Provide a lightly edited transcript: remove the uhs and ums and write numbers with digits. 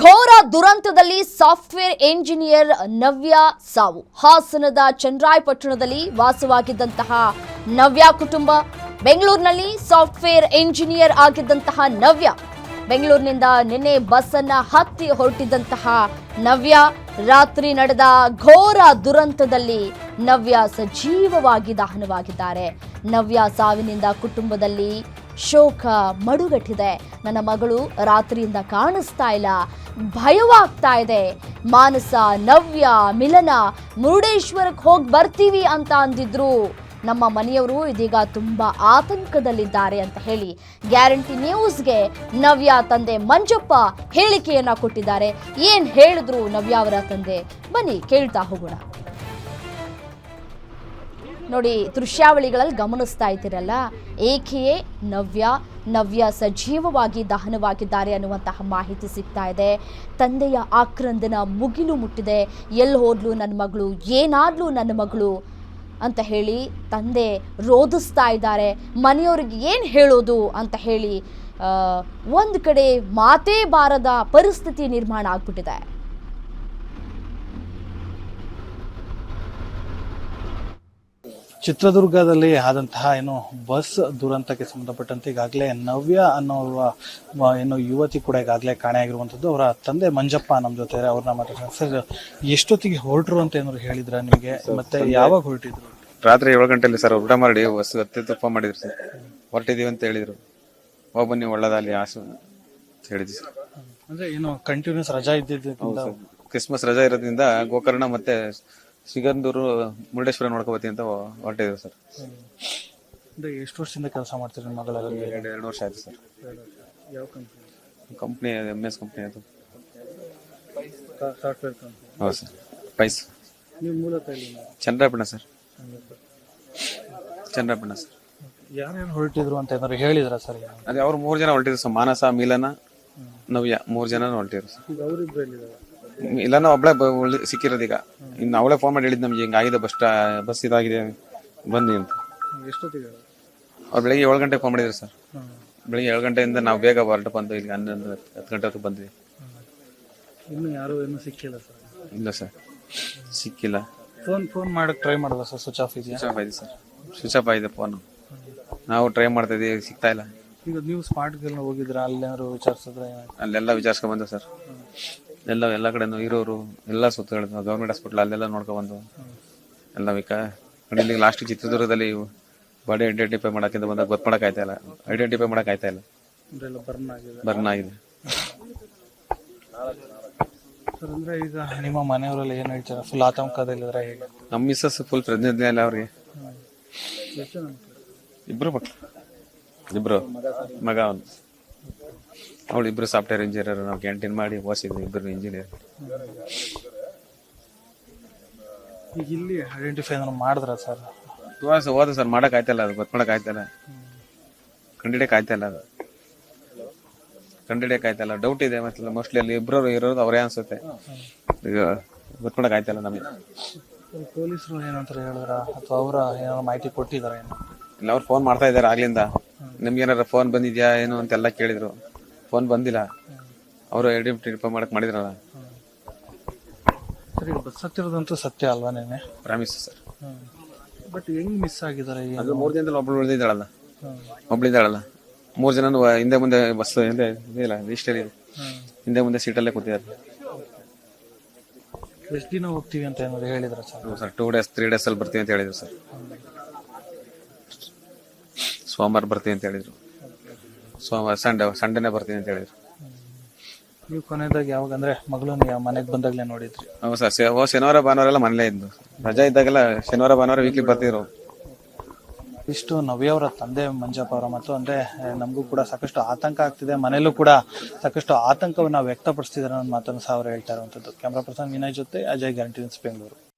ಘೋರ ದುರಂತದಲ್ಲಿ software engineer ನವ್ಯ ಸಾವು. ಹಾಸನದ ಚನ್ನರಾಯಪಟ್ಟಣದಲ್ಲಿ ವಾಸವಾಗಿದ್ದಂತಹ ನವ್ಯ ಕುಟುಂಬ ಬೆಂಗಳೂರಿನಲ್ಲಿ ಸಾಫ್ಟ್ವೇರ್ ಎಂಜಿನಿಯರ್ ಆಗಿದ್ದಂತಹ ನವ್ಯ ಬೆಂಗಳೂರಿನಿಂದ ನಿನ್ನೆ ಬಸ್ ಅನ್ನ ಹತ್ತಿ ಹೊರಟಿದ್ದಂತಹ ನವ್ಯ ರಾತ್ರಿ ನಡೆದ ಘೋರ ದುರಂತದಲ್ಲಿ ನವ್ಯ ಸಜೀವವಾಗಿ ದಹನವಾಗಿದ್ದಾರೆ. ನವ್ಯ ಸಾವಿನಿಂದ ಕುಟುಂಬದಲ್ಲಿ ಶೋಕ ಮಡುಗಟ್ಟಿದೆ. ನನ್ನ ಮಗಳು ರಾತ್ರಿಯಿಂದ ಕಾಣಿಸ್ತಾ ಇಲ್ಲ, ಭಯವಾಗ್ತಾ ಇದೆ. ಮಾನಸ, ನವ್ಯ, ಮಿಲನ ಮುರುಡೇಶ್ವರಕ್ಕೆ ಹೋಗಿ ಬರ್ತೀವಿ ಅಂತ ಅಂದಿದ್ರು. ನಮ್ಮ ಮನೆಯವರು ಇದೀಗ ತುಂಬಾ ಆತಂಕದಲ್ಲಿದ್ದಾರೆ ಅಂತ ಹೇಳಿ ಗ್ಯಾರಂಟಿ ನ್ಯೂಸ್ಗೆ ನವ್ಯ ತಂದೆ ಮಂಜಪ್ಪ ಹೇಳಿಕೆಯನ್ನ ಕೊಟ್ಟಿದ್ದಾರೆ. ಏನ್ ಹೇಳಿದ್ರು ನವ್ಯ ಅವರ ತಂದೆ, ಬನ್ನಿ ಕೇಳ್ತಾ ಹೋಗೋಣ. ನೋಡಿ, ದೃಶ್ಯಾವಳಿಗಳಲ್ಲಿ ಗಮನಿಸ್ತಾ ಇದ್ದೀರಲ್ಲ, ಏಕೆಯೇ ನವ್ಯ ಸಜೀವವಾಗಿ ದಹನವಾಗಿದ್ದಾರೆ ಅನ್ನುವಂತಹ ಮಾಹಿತಿ ಸಿಗ್ತಾ ಇದೆ. ತಂದೆಯ ಆಕ್ರಂದನ ಮುಗಿಲು ಮುಟ್ಟಿದೆ. ಎಲ್ಲಿ ಹೋದ್ಲು ನನ್ನ ಮಗಳು, ಏನಾದ್ಲು ನನ್ನ ಮಗಳು ಅಂತ ಹೇಳಿ ತಂದೆ ರೋಧಿಸ್ತಾ ಇದ್ದಾರೆ. ಮನೆಯವ್ರಿಗೆ ಏನು ಹೇಳೋದು ಅಂತ ಹೇಳಿ ಒಂದು ಕಡೆ ಮಾತೇ ಬಾರದ ಪರಿಸ್ಥಿತಿ ನಿರ್ಮಾಣ ಆಗ್ಬಿಟ್ಟಿದೆ. ಚಿತ್ರದುರ್ಗದಲ್ಲಿ ಆದಂತಹ ಬಸ್ ದುರಂತಕ್ಕೆ ಸಂಬಂಧಪಟ್ಟಂತೆ ಈಗಾಗಲೇ ನವ್ಯ ಅನ್ನೋ ಯುವತಿ ಕೂಡ ಈಗಾಗಲೇ ಕಾಣೆಯಾಗಿರುವಂಥದ್ದು. ಅವರ ತಂದೆ ಮಂಜಪ್ಪ ನಮ್ಮ ಜೊತೆ ಅವ್ರನ್ನ ಮಾತಾಡ್ತಾರೆ. ಸರ್, ಎಷ್ಟೊತ್ತಿಗೆ ಹೊರಟ್ರು ಅಂತ ಏನಾದ್ರು ಹೇಳಿದ್ರ ನಿಮಗೆ? ಮತ್ತೆ ಯಾವಾಗ ಹೊರಟಿದ್ರು? ರಾತ್ರಿ 7 ಗಂಟೆಲಿ ಸರ್ ಊಟ ಮಾಡಿ ಬಸ್ ಹತ್ತಿ ತುಪ್ಪ ಮಾಡಿದ್ರು ಸರ್. ಹೊರಟಿದೀವಿ ಅಂತ ಹೇಳಿದ್ರು. ಹೋಗ್ ಬನ್ನಿ ಒಳ್ಳೇದಲ್ಲಿ ಆಸು ಅಂತ ಹೇಳಿದ್ವಿ ಸರ್. ಅಂದ್ರೆ ಕಂಟಿನ್ಯೂಸ್ ರಜಾ ಇದ್ದಿದ್ದರಿಂದ, ಕ್ರಿಸ್ಮಸ್ ರಜಾ ಇರೋದ್ರಿಂದ ಗೋಕರ್ಣ ಮತ್ತೆ ಸಿಗಂದೂರು ಮುರುಡೇಶ್ವರ ನೋಡ್ಕೋಬತ್ತೀನಿ ಅಂತ ಹೊರಟಿದ್ರು ಸರ್. ಅಂದ್ರೆ ಎಷ್ಟು ವರ್ಷದಿಂದ ಕೆಲಸ ಮಾಡ್ತೀರಿ ನಿಮ್ಮ ಮಗಳಲ್ಲಿ? 2 ವರ್ಷ ಆಯ್ತು ಸರ್. ಯಾವ ಕಂಪ್ನಿ? MS ಕಂಪ್ನಿ ಅದು. Software company. ಹೌದು ಸರ್. ಪೈಸ್. ನೀವು ಮೂಲತಃ ಚನ್ನರಾಯಪಟ್ಟಣ ಸರ್. ಚನ್ನರಾಯಪಟ್ಟಣ ಸರ್. ಯಾರ್ಯಾರು ಹೊರಟಿದ್ರು ಅಂತ ಏನಾದ್ರು ಹೇಳಿದ್ರ ಸರ್? ಅದೇ ಅವ್ರು 3 ಜನ ಹೊರಟಿದ್ರು ಸರ್. ಮಾನಸ, ಮಿಲನ, ನವ್ಯ 3 ಜನ ಹೊರಟಿದ್ರು ಸರ್. ಇಲ್ಲನ ಒಬ್ಳೆ ಸಿಕ್ಕಿರೋದು ಈಗ. ಇನ್ನು ಅವಳೇ ಫೋನ್ ಮಾಡಿ ಹೇಳಿದ್ ನಮ್ಗೆ ಹಿಂಗಾಗಿದೆ, ಬಸ್ ಇದಾಗಿದೆ ಬನ್ನಿ ಅಂತ. ಎಷ್ಟೊತ್ತಿಗೆ? ಅವ್ರು ಬೆಳಿಗ್ಗೆ 7 ಗಂಟೆಗೆ ಫೋನ್ ಮಾಡಿದ್ರು ಸರ್. ಬೆಳಿಗ್ಗೆ 7 ಗಂಟೆಯಿಂದ ನಾವು ಬೇಗ ಹೊರಟು ಬಂದು ಇಲ್ಲಿ 11-10 ಗಂಟೆ ಬಂದ್ವಿ. ಇನ್ನು ಯಾರು ಸಿಕ್ಕಿಲ್ಲ ಸರ್? ಇಲ್ಲ ಸರ್, ಸಿಕ್ಕಿಲ್ಲ. ಫೋನ್ ಮಾಡಕ್ ಟ್ರೈ ಮಾಡಿದ ಸರ್? ಸ್ವಿಚ್ ಆಫ್ ಇದೆಯಾ? ಸ್ವಿಚ್ ಆಫ್ ಆಗಿದೆ ಸರ್. ಸ್ವಿಚ್ ಆಫ್ ಆಗಿದೆ ಫೋನ್. ನಾವು ಟ್ರೈ ಮಾಡ್ತಾ ಇದೀವಿ, ಸಿಗ್ತಾ ಇಲ್ಲ. ಈಗ ನೀವು ಸ್ಮಾರ್ಟ್ಗೆಲ್ಲ ಹೋಗಿದ್ರ? ಅಲ್ಲೇನಾದ್ರು ವಿಚಾರಿಸಿದ್ರೆ? ಅಲ್ಲೆಲ್ಲ ವಿಚಾರಿಸ್ಕೊಂಡ್ ಬಂದು ಸರ್. ಎಲ್ಲ ಕಡೆನೂ ಇರೋರು ಎಲ್ಲ ಸುತ್ತ ಹೇಳಿದ್ರು. ಗೌರ್ಮೆಂಟ್ ಹಾಸ್ಪಿಟಲ್ ಅಲ್ಲೆಲ್ಲ ನೋಡ್ಕೊ ಬಂದು ಎಲ್ಲ ಇಲ್ಲಿ ಲಾಸ್ಟ್ ಚಿತ್ರದುರ್ಗದಲ್ಲಿ ಬಾಡಿ ಐಡೆಂಟಿಫೈ ಮಾಡಕ್ಕಿಂತ ಬಂದಾಗ ಗೊತ್ತು ಆಯ್ತಾ ಇಲ್ಲ. ಐಡೆಂಟಿಫೈ ಮಾಡಕ್ ಆಯ್ತಾ ಇಲ್ಲ. ಬರ್ನ್ ಆಗಿದೆ. ಸರ್, ಅಂದ್ರೆ ಈಗ ನಿಮ್ಮ ಮನೆಯವರೆಲ್ಲ ಏನ್ ಹೇಳ್ತಾರೆ? ಫುಲ್ ಆತಂಕದಲ್ಲಿದ್ರೆ ಹೇಗೆ? ನಮ್ಮ ಮಿಸ್ಸಸ್ ಫುಲ್ ಪ್ರೆಗ್ನೆಂಟ್ ಇಲ್ಲ. ಅವ್ರಿಗೆ ಇಬ್ರು ಮಗ ಒಂದು. ಅವಳು ಇಬ್ರು ಸಾಫ್ಟ್ವೇರ್ ಇಂಜಿನಿಯರ್. ನಾವು ಕ್ಯಾಂಟೀನ್ ಮಾಡಿ ಓದಿಸಿದ್ವಿ ಇಬ್ರು ಇಂಜಿನಿಯರ್. ಈಗ ಇಲ್ಲಿ ಐಡೆಂಟಿಫೈ ಮಾಡಿದ್ರ ಸರ್? ಹೋದ ಸರ್, ಮಾಡಕ್ ಆಯ್ತಲ್ಲ ಅದು. ಗೊತ್ತಮಾಡಕ್ ಆಯ್ತಲ್ಲ, ಕಂಡಿಡಿಯಕ್ ಆಯ್ತಲ್ಲ ಅದು. ಕಂಡಿಡಿಯಕ್ ಆಯ್ತಲ್ಲ. ಡೌಟ್ ಇದೆ. ಮತ್ತೆ ಮೋಸ್ಟ್ಲಿ ಅಲ್ಲಿ ಇಬ್ರು ಇರೋದು ಅವರೇ ಅನ್ಸುತ್ತೆ. ಈಗ ಗೊತ್ತಮಾಡಕ್ ಆಯ್ತಲ್ಲ ನಮಗೆ. ಪೊಲೀಸರು ಏನಂತ ಹೇಳಿದ್ರ ಅಥವಾ ಅವರ ಏನಾದ್ರು ಮಾಹಿತಿ ಕೊಟ್ಟಿದಾರ? ಇಲ್ಲ, ಅವ್ರು ಫೋನ್ ಮಾಡ್ತಾ ಇದಾರೆ ಆಗ್ಲಿಂದ. ನಿಮ್ಗೆ ಏನಾರ ಫೋನ್ ಬಂದಿದ್ಯಾ ಏನು ಅಂತೆಲ್ಲ ಕೇಳಿದ್ರು. ಫೋನ್ ಬಂದಿಲ್ಲ. ಅವರು ಐಡೆಂಟಿಫೈ ಮಾಡಕ್ ಮಾಡಿದ್ರಲ್ಲ. ಸರ್, ಈಗ ಬಸ್ ಹತ್ತಿರೋದಂತೂ ಸತ್ಯ ಅಲ್ವಾ? ನೆನೆ ಪ್ರಾಮಿಸ್ ಸರ್. ಬಟ್ ಹೆಂಗ್ ಮಿಸ್ ಆಗಿದ್ದಾರೆ? ಅದು 3 ಜನದಲ್ಲಿ ಒಬ್ಳು ಉಳಿದಿದ್ದಾಳಲ್ಲ. 3 ಜನ ಹಿಂದೆ ಮುಂದೆ ಬಸ್ ಹಿಂದೆ ಇಲ್ಲ ಇಷ್ಟೇ ಹಿಂದೆ ಮುಂದೆ ಸೀಟಲ್ಲೇ ಕೂತಿದ್ದಾರೆ. ಎಷ್ಟು ದಿನ ಹೋಗ್ತೀವಿ ಅಂತ ಏನಾದ್ರು ಹೇಳಿದ್ರ ಸರ್? ಸರ್ 2 ಡೇಸ್ 3 ಡೇಸ್ ಅಲ್ಲಿ ಬರ್ತೀವಿ ಅಂತ ಹೇಳಿದ್ರು ಸರ್. ಸೋಮವಾರ ಬರ್ತೀವಿ ಅಂತ ಹೇಳಿದ್ರು. ಸೋಮವಾರ ಸಂಡೇನೆ ಬರ್ತೀನಿ ಅಂತ ಹೇಳಿದ್ರು. ನೀವು ಕೊನೆಯದಾಗ ಯಾವಾಗ ಅಂದ್ರೆ ಮಗಳು ಮನೆಗೆ ಬಂದಾಗ್ಲೇ ನೋಡಿದ್ರಿ? ಹೌದು ಸರ್. ಶನಿವಾರ ಭಾನುವಾರ ಎಲ್ಲ ಮನೇಲೇ ಇದ್ದು. ರಜಾ ಇದ್ದಾಗೆಲ್ಲ ಶನಿವಾರ ಭಾನುವಾರ ವೀಕ್ಲಿ ಬರ್ತಿದ್ರು. ಇಷ್ಟು ನವ್ಯ ಅವರ ತಂದೆ ಮಂಜಪ್ಪ ಅವರ ಮತ್ತು ಅಂದ್ರೆ ನಮಗೂ ಕೂಡ ಸಾಕಷ್ಟು ಆತಂಕ ಆಗ್ತಿದೆ. ಮನೆಯಲ್ಲೂ ಕೂಡ ಸಾಕಷ್ಟು ಆತಂಕವನ್ನ ವ್ಯಕ್ತಪಡಿಸ್ತಿದ್ದಾರೆ ಅನ್ನೋ ಮಾತನ್ನು ಸಹ ಅವರು ಹೇಳ್ತಾ ಇರುವಂತದ್ದು. ಕ್ಯಾಮ್ರಾ ಪರ್ಸನ್ ವಿನಯ್ ಜೊತೆ ಅಜಯ್, ಗ್ಯಾರಂಟಿ ನ್ಯೂಸ್, ಬೆಂಗಳೂರು.